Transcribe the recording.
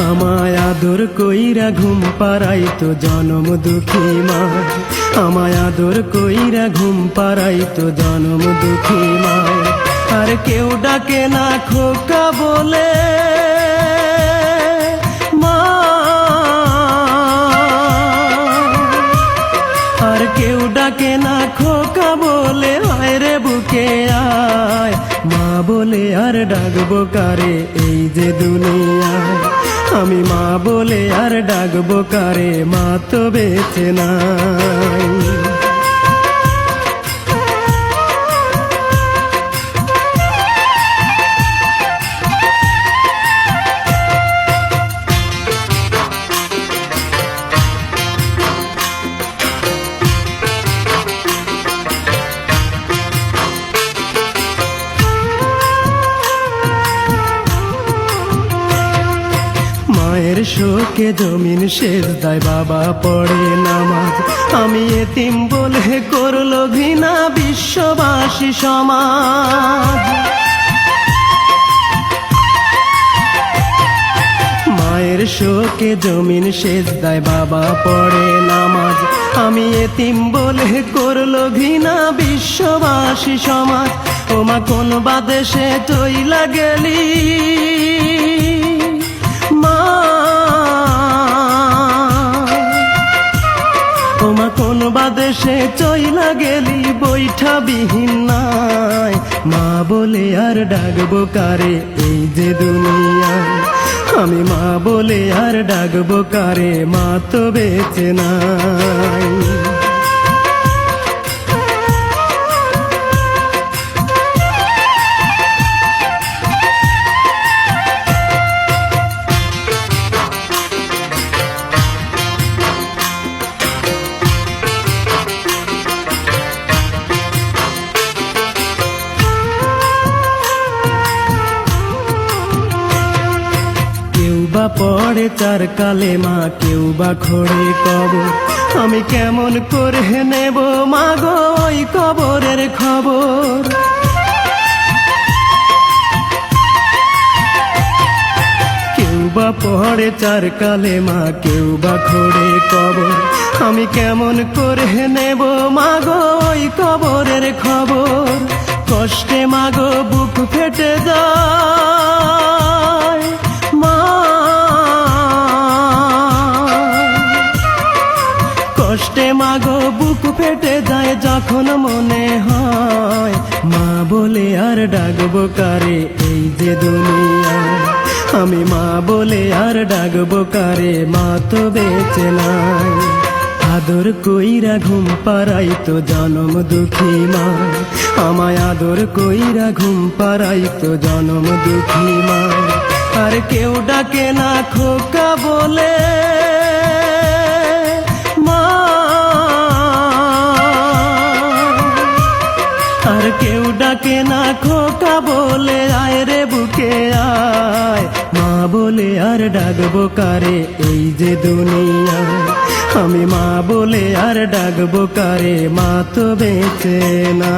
আমায় আদর কইরা ঘুম পাড়াইতো জনম দুঃখী মা, আমায় আদর কইরা ঘুম পাড়াইতো জনম দুঃখী মা। আর কেউ ডাকে না খোকা বলে মা, আর কেউ ডাকে না খোকা বলে, আয় রে বুকে আয় মা বলে আর ডাকবো কারে এই যে দুনিয়ায়। আমি মা বলে আর ডাকবো কারে, মা তো বেঁচে নাই। মায়ের শোকে জমিন সেজদায় বাবা পড়ে নামাজ, আমি এতিম বলে করলো ঘৃণা বিশ্ববাসী সমাজ। মায়ের শোকে জমিন সেজদায় বাবা পড়ে নামাজ, আমি এতিম বলে করলো ঘৃণা বিশ্ববাসী সমাজ। ও মা কোন বাদেশে চইলা গেলি মা, ও মা কোন বাদেশে চইলা গেলি বৈঠা বিহীন নাই। মা বলে আর ডাকবো কারে এই যে দুনিয়ায়, আমি মা বলে আর ডাকবো কারে, মা তো বেঁচে নাই। কেউ বা পড়ে চার কালেমা, কেউ বা খড়ে কবর, আমি কেমন করে নেব মা গো ওই কবরের খবর। কেউ বা পড়ে চার কালেমা, কেউ বা খড়ে কবর, আমি কেমন করে নেব মা গো ওই কবরের খবর। কষ্টে মা গো বুক ফেটে যায় মা, কষ্টে মা গো বুক ফেটে যায় যখন মনে হয় মা বলে আর ডাকবো কারে এই যে দুনিয়ায়। আমি মা বলে আর ডাকবো কারে, মা তো বেঁচে নাই। আদর কইরা ঘুম পাড়াইতো জনম দুঃখী মা, আমায় আদর কইরা ঘুম পাড়াইতো জনম দুঃখী মা। আর কেউ ডাকে না খোকা বলে মা, আর কেউ ডাকে না খোকা বলে, আয় রে বুকে আয় মা বলে আর ডাকবো কারে এই যে দুনিয়ায়। আমি মা বলে আর ডাকবো কারে, মা তো বেঁচে না।